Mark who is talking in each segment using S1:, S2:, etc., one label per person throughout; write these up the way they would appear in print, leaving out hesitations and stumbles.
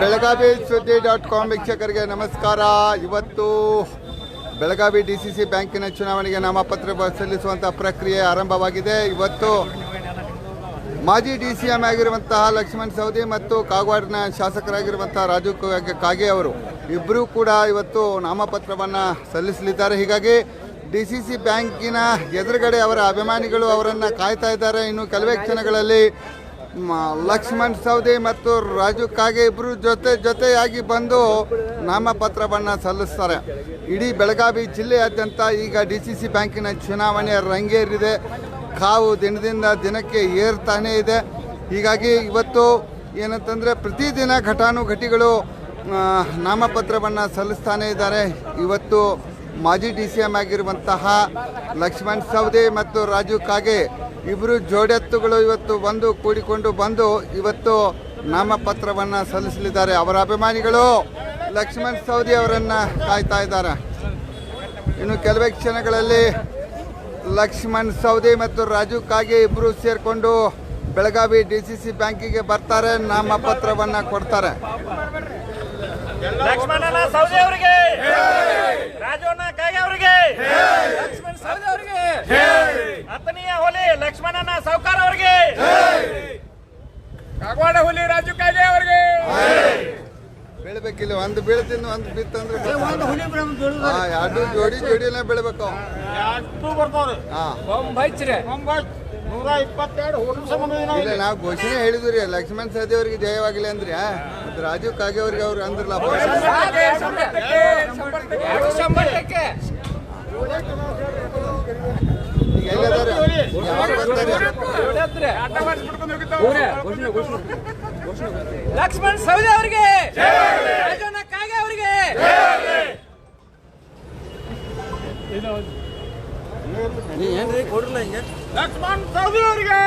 S1: ಬೆಳಗಾವಿ ಸುದ್ದಿ .com ವೀಕ್ಷಕರಿಗೆ ನಮಸ್ಕಾರ. ಇವತ್ತು ಬೆಳಗಾವಿ DCC ಬ್ಯಾಂಕಿನ ಚುನಾವಣೆಗೆ ನಾಮಪತ್ರ ಸಲ್ಲಿಸುವಂತಹ ಪ್ರಕ್ರಿಯೆ ಆರಂಭವಾಗಿದೆ. ಇವತ್ತು ಮಾಜಿ DCM ಆಗಿರುವಂತಹ ಲಕ್ಷ್ಮಣ್ ಸವದಿ ಮತ್ತು ಕಾಗವಾಡನ ಶಾಸಕರಾಗಿರುವಂತಹ ರಾಜು ಕಾಗೆ ಅವರು ಇಬ್ಬರೂ ಕೂಡ ಇವತ್ತು ನಾಮಪತ್ರವನ್ನು ಸಲ್ಲಿಸಲಿದ್ದಾರೆ. ಹೀಗಾಗಿ DCC ಬ್ಯಾಂಕಿನ ಎದುರುಗಡೆ ಅವರ ಅಭಿಮಾನಿಗಳು ಅವರನ್ನು ಕಾಯ್ತಾ ಇದ್ದಾರೆ. ಇನ್ನು ಕೆಲವೇ ಕ್ಷಣಗಳಲ್ಲಿ ಲಕ್ಷ್ಮಣ್ ಸವದಿ ಮತ್ತು ರಾಜು ಕಾಗೆ ಇಬ್ಬರು ಜೊತೆಯಾಗಿ ಬಂದು ನಾಮಪತ್ರವನ್ನು ಸಲ್ಲಿಸ್ತಾರೆ. ಇಡೀ ಬೆಳಗಾವಿ ಜಿಲ್ಲೆಯಾದ್ಯಂತ ಈಗ DCC ಬ್ಯಾಂಕಿನ ಚುನಾವಣೆ ರಂಗೇರಿದೆ. ಕಾವು ದಿನದಿಂದ ದಿನಕ್ಕೆ ಏರ್ತಾನೇ ಇದೆ. ಹೀಗಾಗಿ ಇವತ್ತು ಏನಂತಂದರೆ ಪ್ರತಿದಿನ ಘಟಾನುಘಟಿಗಳು ನಾಮಪತ್ರವನ್ನು ಸಲ್ಲಿಸ್ತಾನೇ ಇದ್ದಾರೆ. ಇವತ್ತು ಮಾಜಿ DCM ಆಗಿರುವಂತಹ ಲಕ್ಷ್ಮಣ್ ಸವದಿ ಮತ್ತು ರಾಜು ಕಾಗೆ ಇಬ್ಬರು ಜೋಡೆತ್ತುಗಳು ಇವತ್ತು ಕೂಡಿಕೊಂಡು ಬಂದು ಇವತ್ತು ನಾಮಪತ್ರವನ್ನು ಸಲ್ಲಿಸಲಿದ್ದಾರೆ. ಅವರ ಅಭಿಮಾನಿಗಳು ಲಕ್ಷ್ಮಣ್ ಸವದಿ ಅವರನ್ನು ಕಾಯ್ತಾ ಇದ್ದಾರೆ. ಇನ್ನು ಕೆಲವೇ ಕ್ಷಣಗಳಲ್ಲಿ ಲಕ್ಷ್ಮಣ್ ಸವದಿ ಮತ್ತು ರಾಜು ಕಾಗೆ ಇಬ್ಬರು ಸೇರಿಕೊಂಡು ಬೆಳಗಾವಿ DCC ಬ್ಯಾಂಕಿಗೆ ಬರ್ತಾರೆ, ನಾಮಪತ್ರವನ್ನು ಕೊಡ್ತಾರೆ.
S2: ಲಕ್ಷ್ಮಣನ ಸವದಿ ಅವರಿಗೆ, ರಾಜುನ ಕಾಗೆ ಅವರಿಗೆ, ಲಕ್ಷ್ಮಣ ಸವದಿ ಅವರಿಗೆ, ಅತನಿಯ ಹೊಲಿ ಲಕ್ಷ್ಮಣನ ಸಾವ್ಕಾರ ಅವರಿಗೆ, ಕಾಗವಾಡ ಹೊಲಿ ರಾಜು ಕಾಗೆ ಅವರಿಗೆ.
S1: ಬೆಳಿಬೇಕಿಲ್ಲ, ಒಂದು ಬೀಳ್ತೀನಿ ಒಂದು ಬಿತ್ತಂದ್ರೆ ಎರಡು ಜೋಡಿನೇ ಬೆಳಿಬೇಕು. ಇಲ್ಲ, ನಾವು ಘೋಷಣೆ ಹೇಳಿದ್ರಿ ಲಕ್ಷ್ಮಣ್ ಸವದಿ ಅವರಿಗೆ ಜಯವಾಗಲಿ ಅಂದ್ರಿ. ಮತ್ತು ರಾಜು ಕಾಗೆ ಅವ್ರಿಗೆ ಅವ್ರು ಅಂದ್ರಲ್ಲ ಈಗ ಎಲ್ಲದಾರೆ
S2: ಲಕ್ಷ್ಮಣ್ ಸವದಿ ಅವರಿಗೆ, ರಾಜನ ಕಾಗೆ ಅವರಿಗೆ. ಏನ್ರಿ ಕೊಡ್ರಲ್ಲ ಹಿಂಗೆ. ಲಕ್ಷ್ಮಣ್ ಸವದಿ ಅವರಿಗೆ,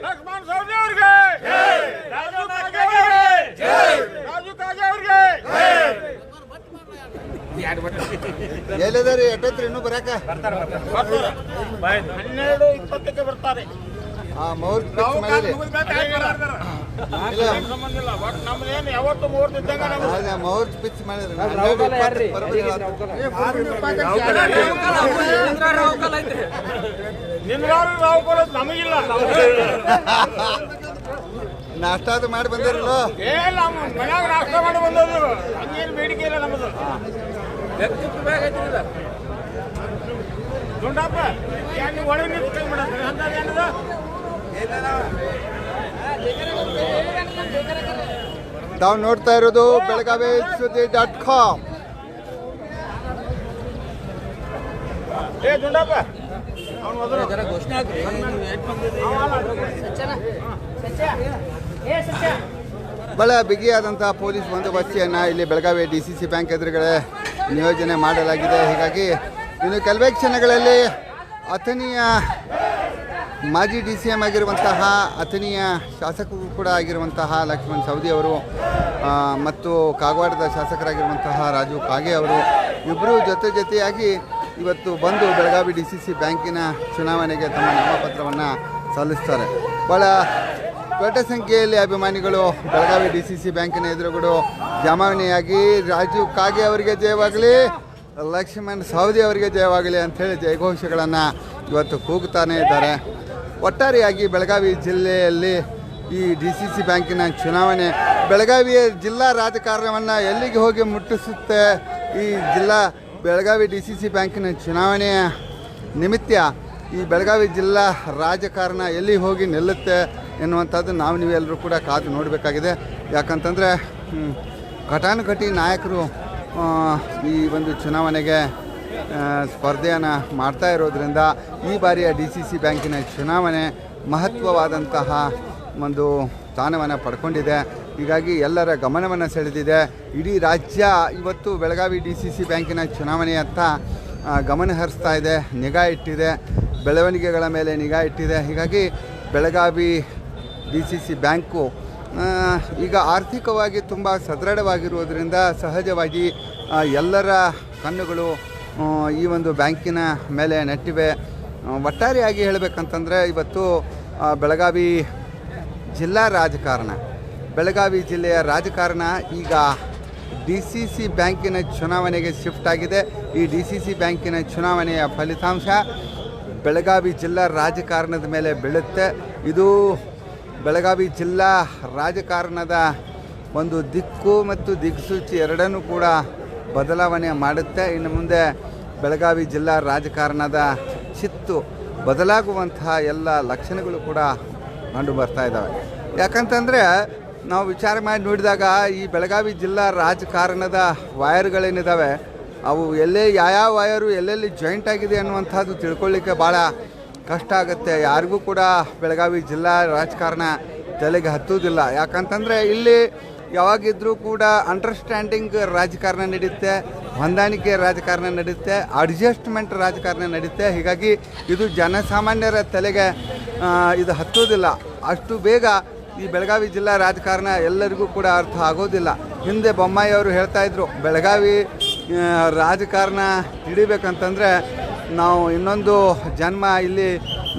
S2: ಲಕ್ಷ್ಮಣ್ ಸವದಿ ಅವರಿಗೆ, ರಾಜು ಕಾಗೆ ಅವರಿಗೆ, ರಾಜು ಕಾಗೆ ಅವರಿಗೆ.
S1: ಎಲ್ಲದಾರೆ ಎಟ್ಟತ್ರಿ ಇನ್ನೂ ಬರಾಕ
S2: 12:20 ಬರ್ತಾರೆ.
S1: ಮುಹೂರ್ತ ಪಿಚ್ ಮಾಡಿದ್ರಿ.
S2: ನಮಗಿಲ್ಲ,
S1: ನಾಷ್ಟ ಅದು ಮಾಡಿ ಬಂದಿರಲ್ಲ.
S2: ಮನ್ಯಾಗ ನಾಷ್ಟ ಮಾಡಿ ಬಂದದ್ದು, ಹಂಗೇನು ಬೇಡಿಕೆ ಇಲ್ಲ ನಮ್ಮದು. ದುಂಡಪ್ಪ ಒಳಗೆ ನಿಂತು ಕೈ ಮಾಡತ್ತಾರೆ ಅಂತ ಏನದ.
S1: ತಾವು ನೋಡ್ತಾ ಇರೋದು ಬೆಳಗಾವಿ ಸುದ್ದಿ .com. ಬಹಳ ಬಿಗಿಯಾದಂತಹ ಪೊಲೀಸ್ ಬಂದೋಬಸ್ತಿಯನ್ನು ಇಲ್ಲಿ ಬೆಳಗಾವಿ DCC ಬ್ಯಾಂಕ್ ಎದುರುಗಡೆ ನಿಯೋಜನೆ ಮಾಡಲಾಗಿದೆ. ಹೀಗಾಗಿ ಇನ್ನು ಕೆಲವೇ ಕ್ಷಣಗಳಲ್ಲಿ ಅಥಣಿಯ ಮಾಜಿ DCM ಆಗಿರುವಂತಹ ಅಥಣಿಯ ಶಾಸಕರು ಕೂಡ ಆಗಿರುವಂತಹ ಲಕ್ಷ್ಮಣ್ ಸವದಿ ಅವರು ಮತ್ತು ಕಾಗವಾಡದ ಶಾಸಕರಾಗಿರುವಂತಹ ರಾಜು ಕಾಗೆ ಅವರು ಇಬ್ಬರು ಜೊತೆಯಾಗಿ ಇವತ್ತು ಬಂದು ಬೆಳಗಾವಿ DCC ಬ್ಯಾಂಕಿನ ಚುನಾವಣೆಗೆ ತಮ್ಮ ನಾಮಪತ್ರವನ್ನು ಸಲ್ಲಿಸ್ತಾರೆ. ಭಾಳ ದೊಡ್ಡ ಸಂಖ್ಯೆಯಲ್ಲಿ ಅಭಿಮಾನಿಗಳು ಬೆಳಗಾವಿ DCC ಬ್ಯಾಂಕಿನ ಎದುರುಗಡೆ ಜಮಾವಣೆಯಾಗಿ ರಾಜು ಕಾಗೆ ಅವರಿಗೆ ಜಯವಾಗಲಿ, ಲಕ್ಷ್ಮಣ್ ಸವದಿ ಅವರಿಗೆ ಜಯವಾಗಲಿ ಅಂಥೇಳಿ ಜಯಘೋಷಗಳನ್ನು ಇವತ್ತು ಕೂಗುತ್ತಾನೇ ಇದ್ದಾರೆ. ಒಟ್ಟಾರೆಯಾಗಿ ಬೆಳಗಾವಿ ಜಿಲ್ಲೆಯಲ್ಲಿ ಈ DCC ಬ್ಯಾಂಕಿನ ಚುನಾವಣೆ ಬೆಳಗಾವಿಯ ಜಿಲ್ಲಾ ರಾಜಕಾರಣವನ್ನು ಎಲ್ಲಿಗೆ ಹೋಗಿ ಮುಟ್ಟಿಸುತ್ತೆ, ಈ ಬೆಳಗಾವಿ DCC ಬ್ಯಾಂಕಿನ ಚುನಾವಣೆಯ ನಿಮಿತ್ತ ಈ ಬೆಳಗಾವಿ ಜಿಲ್ಲಾ ರಾಜಕಾರಣ ಎಲ್ಲಿ ಹೋಗಿ ನಿಲ್ಲುತ್ತೆ ಎನ್ನುವಂಥದ್ದು ನೀವೆಲ್ಲರೂ ಕೂಡ ಕಾದು ನೋಡಬೇಕಾಗಿದೆ. ಯಾಕಂತಂದರೆ ಘಟಾನುಘಟಿ ನಾಯಕರು ಈ ಒಂದು ಚುನಾವಣೆಗೆ ಸ್ಪರ್ಧೆಯನ್ನು ಮಾಡ್ತಾ ಇರೋದ್ರಿಂದ ಈ ಬಾರಿಯ DCC ಬ್ಯಾಂಕಿನ ಚುನಾವಣೆ ಮಹತ್ವವಾದಂತಹ ಒಂದು ಸ್ಥಾನವನ್ನು ಪಡ್ಕೊಂಡಿದೆ. ಹೀಗಾಗಿ ಎಲ್ಲರ ಗಮನವನ್ನು ಸೆಳೆದಿದೆ. ಇಡೀ ರಾಜ್ಯ ಇವತ್ತು ಬೆಳಗಾವಿ DCC ಬ್ಯಾಂಕಿನ ಚುನಾವಣೆಯತ್ತ ಗಮನ ಹರಿಸ್ತಾ ಇದೆ, ನಿಗಾ ಇಟ್ಟಿದೆ, ಬೆಳವಣಿಗೆಗಳ ಮೇಲೆ ನಿಗಾ ಇಟ್ಟಿದೆ. ಹೀಗಾಗಿ ಬೆಳಗಾವಿ DCC ಬ್ಯಾಂಕು ಈಗ ಆರ್ಥಿಕವಾಗಿ ತುಂಬ ಸದೃಢವಾಗಿರುವುದರಿಂದ ಸಹಜವಾಗಿ ಎಲ್ಲರ ಕಣ್ಣುಗಳು ಈ ಒಂದು ಬ್ಯಾಂಕಿನ ಮೇಲೆ ನೆಟ್ಟಿವೆ. ಒಟ್ಟಾರೆಯಾಗಿ ಹೇಳಬೇಕಂತಂದರೆ ಇವತ್ತು ಬೆಳಗಾವಿ ಜಿಲ್ಲಾ ರಾಜಕಾರಣ ಬೆಳಗಾವಿ ಜಿಲ್ಲೆಯ ರಾಜಕಾರಣ ಈಗ DCC ಬ್ಯಾಂಕಿನ ಚುನಾವಣೆಗೆ ಶಿಫ್ಟ್ ಆಗಿದೆ. ಈ DCC ಬ್ಯಾಂಕಿನ ಚುನಾವಣೆಯ ಫಲಿತಾಂಶ ಬೆಳಗಾವಿ ಜಿಲ್ಲಾ ರಾಜಕಾರಣದ ಮೇಲೆ ಬೀಳುತ್ತೆ. ಇದು ಬೆಳಗಾವಿ ಜಿಲ್ಲಾ ರಾಜಕಾರಣದ ಒಂದು ದಿಕ್ಕು ಮತ್ತು ದಿಕ್ಸೂಚಿ ಎರಡನ್ನೂ ಕೂಡ ಬದಲಾವಣೆ ಮಾಡುತ್ತೆ. ಇನ್ನು ಮುಂದೆ ಬೆಳಗಾವಿ ಜಿಲ್ಲಾ ರಾಜಕಾರಣದ ಚಿತ್ತು ಬದಲಾಗುವಂತಹ ಎಲ್ಲ ಲಕ್ಷಣಗಳು ಕೂಡ ಕಂಡು ಬರ್ತಾ ಇದ್ದಾವೆ. ಯಾಕಂತಂದರೆ ನಾವು ವಿಚಾರ ಮಾಡಿ ನೋಡಿದಾಗ ಈ ಬೆಳಗಾವಿ ಜಿಲ್ಲಾ ರಾಜಕಾರಣದ ವಯರ್ಗಳೇನಿದ್ದಾವೆ ಅವು ಯಾವ ವಯರು ಎಲ್ಲೆಲ್ಲಿ ಜಾಯಿಂಟ್ ಆಗಿದೆ ಅನ್ನುವಂಥದ್ದು ತಿಳ್ಕೊಳ್ಳಿಕ್ಕೆ ಭಾಳ ಕಷ್ಟ ಆಗುತ್ತೆ. ಯಾರಿಗೂ ಕೂಡ ಬೆಳಗಾವಿ ಜಿಲ್ಲಾ ರಾಜಕಾರಣ ತಲೆಗೆ ಹತ್ತುವುದಿಲ್ಲ. ಯಾಕಂತಂದರೆ ಇಲ್ಲಿ ಯಾವಾಗಿದ್ದರೂ ಕೂಡ ಅಂಡರ್ಸ್ಟ್ಯಾಂಡಿಂಗ್ ರಾಜಕಾರಣ ನಡೆಯುತ್ತೆ, ಹೊಂದಾಣಿಕೆ ರಾಜಕಾರಣ ನಡೆಯುತ್ತೆ, ಅಡ್ಜಸ್ಟ್ಮೆಂಟ್ ರಾಜಕಾರಣ ನಡೆಯುತ್ತೆ. ಹೀಗಾಗಿ ಇದು ಜನಸಾಮಾನ್ಯರ ತಲೆಗೆ ಇದು ಹತ್ತೋದಿಲ್ಲ. ಅಷ್ಟು ಬೇಗ ಈ ಬೆಳಗಾವಿ ಜಿಲ್ಲಾ ರಾಜಕಾರಣ ಎಲ್ಲರಿಗೂ ಕೂಡ ಅರ್ಥ ಆಗೋದಿಲ್ಲ. ಹಿಂದೆ ಬೊಮ್ಮಾಯಿ ಅವರು ಹೇಳ್ತಾಯಿದ್ರು, ಬೆಳಗಾವಿ ರಾಜಕಾರಣ ಹಿಡಿಬೇಕಂತಂದರೆ ನಾವು ಇನ್ನೊಂದು ಜನ್ಮ ಇಲ್ಲಿ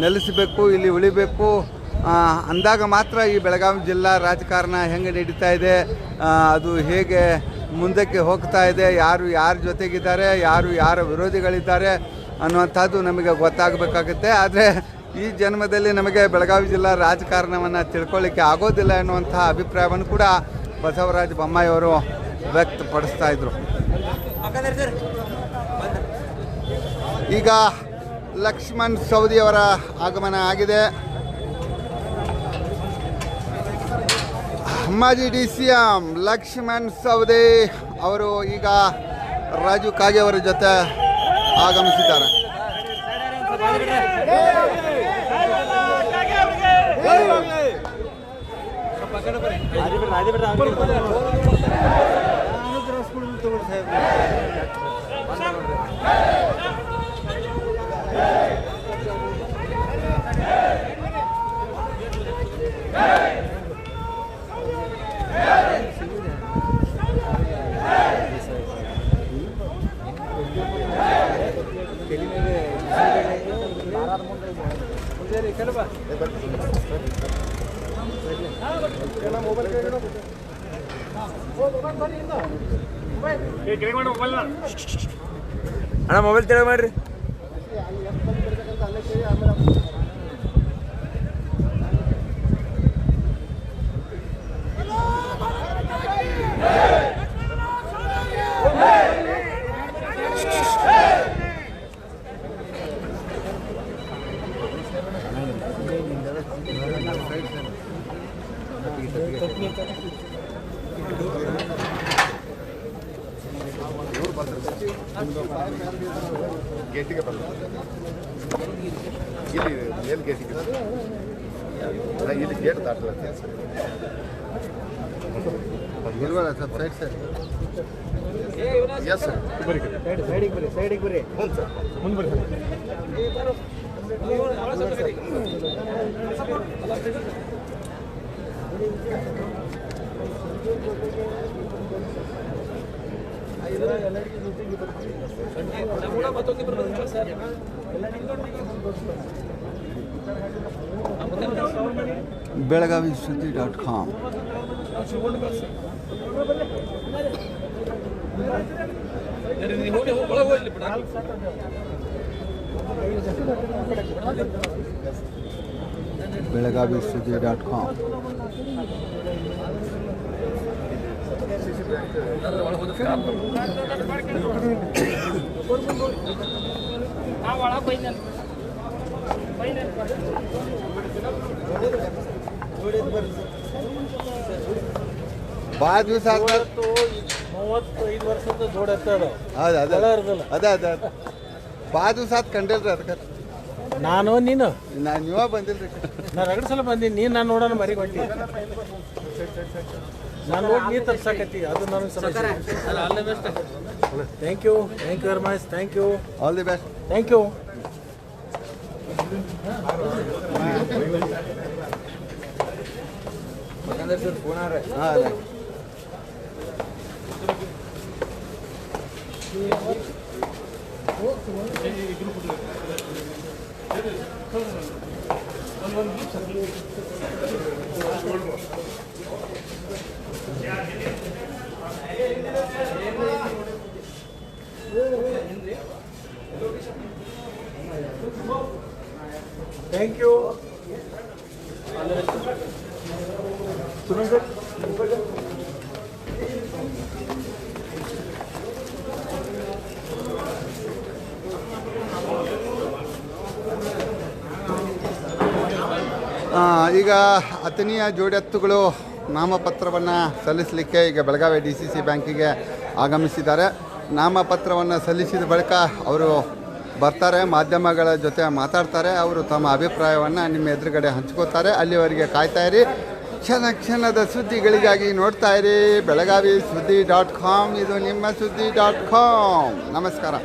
S1: ನೆಲೆಸಬೇಕು, ಇಲ್ಲಿ ಉಳಿಬೇಕು ಅಂದಾಗ ಮಾತ್ರ ಈ ಬೆಳಗಾವಿ ಜಿಲ್ಲಾ ರಾಜಕಾರಣ ಹೆಂಗೆ ನಡೀತಾ ಇದೆ, ಅದು ಹೇಗೆ ಮುಂದಕ್ಕೆ ಹೋಗ್ತಾ ಇದೆ, ಯಾರು ಯಾರ ಜೊತೆಗಿದ್ದಾರೆ, ಯಾರು ಯಾರ ವಿರೋಧಿಗಳಿದ್ದಾರೆ ಅನ್ನುವಂಥದ್ದು ನಮಗೆ ಗೊತ್ತಾಗಬೇಕಾಗುತ್ತೆ. ಆದರೆ ಈ ಜನ್ಮದಲ್ಲಿ ನಮಗೆ ಬೆಳಗಾವಿ ಜಿಲ್ಲಾ ರಾಜಕಾರಣವನ್ನು ತಿಳ್ಕೊಳ್ಳಿಕ್ಕೆ ಆಗೋದಿಲ್ಲ ಎನ್ನುವಂಥ ಅಭಿಪ್ರಾಯವನ್ನು ಕೂಡ ಬಸವರಾಜ ಬೊಮ್ಮಾಯಿ ಅವರು ವ್ಯಕ್ತಪಡಿಸ್ತಾ ಇದ್ರು. ಈಗ ಲಕ್ಷ್ಮಣ್ ಸವದಿಯವರ ಆಗಮನ ಆಗಿದೆ. ಮಾಜಿ DCM ಲಕ್ಷ್ಮಣ್ ಸವದಿ ಅವರು ಈಗ ರಾಜು ಕಾಗೆ ಅವರ ಜೊತೆ ಆಗಮಿಸಿದ್ದಾರೆ.
S3: ಅಣ್ಣ ಮೊಬೈಲ್ ತೆಳಗೆ ಮಾಡ್ರಿ.
S4: ಗೇಟಿಗೆ ಬರ್ತದೆ ಇಲ್ಲಿ ಮೇಲ್ ಗೇಟಿಗೆ ಇಲ್ಲಿ ಗೇಟ್ ದಾಟಲತ್ತೆ ಸರ್. ಇಲ್ವಲ್ಲ sir side sir. Yes sir
S3: ಸೈಡಿಗೆ ಬರ್ರಿ.
S4: ಹ್ಞೂ ಸರ್
S3: ಮುಂದೆ ಬರ್ರಿ.
S1: ಬೆಳಗಾವಿ ಸುದ್ದಿ.com ಬೆಳಗಾವಿ ಸುದ್ದಿ.com ಭಾಳ ದಿವಸ ಆದ್ಮೇಲೆ
S3: 35 ವರ್ಷದ ಜೋಡ
S1: ಹೌದು ಅದೇ ಭಾಳ ದಿವಸ ಆದ್ ಕಂಡಿಲ್ರಿ. ಅದಕ್ಕೆ
S3: ನಾನು ನೀನು
S1: ನೀವ ಬಂದಿಲ್ರಿ.
S3: ನಾನು 2 ಸಲ ಬಂದೀನಿ. ನೀನು ನಾನು ನೋಡೋಣ ಮರಿ ಹೊಂಟಿ. ನಾನು ಹೋಗಿ ನೀರು ತರ್ಸಕತ್ತಿ, ಅದು ನನಗೆ ಸಮಸ್ಯೆ. All the best. Thank you very much. Thank you.
S1: All the best.
S3: Thank you.
S1: ಹಾಂ ಈಗ ಅಥಣಿಯ ಜೋಡೆತ್ತುಗಳು ನಾಮಪತ್ರವನ್ನು ಸಲ್ಲಿಸಲಿಕ್ಕೆ ಈಗ ಬೆಳಗಾವಿ DCC ಬ್ಯಾಂಕಿಗೆ ಆಗಮಿಸಿದ್ದಾರೆ. ನಾಮಪತ್ರವನ್ನು ಸಲ್ಲಿಸಿದ ಬಳಿಕ ಅವರು ಬರ್ತಾರೆ, ಮಾಧ್ಯಮಗಳ ಜೊತೆ ಮಾತಾಡ್ತಾರೆ, ಅವರು ತಮ್ಮ ಅಭಿಪ್ರಾಯವನ್ನು ನಿಮ್ಮ ಎದುರುಗಡೆ ಹಂಚ್ಕೋತಾರೆ. ಅಲ್ಲಿವರೆಗೆ ಕಾಯ್ತಾ ಇರಿ. ಕ್ಷಣದ ಸುದ್ದಿಗಳಿಗಾಗಿ ನೋಡ್ತಾ ಇರಿ ಬೆಳಗಾವಿ ಸುದ್ದಿ .com. ಇದು ನಿಮ್ಮ ಸುದ್ದಿ .com. ನಮಸ್ಕಾರ.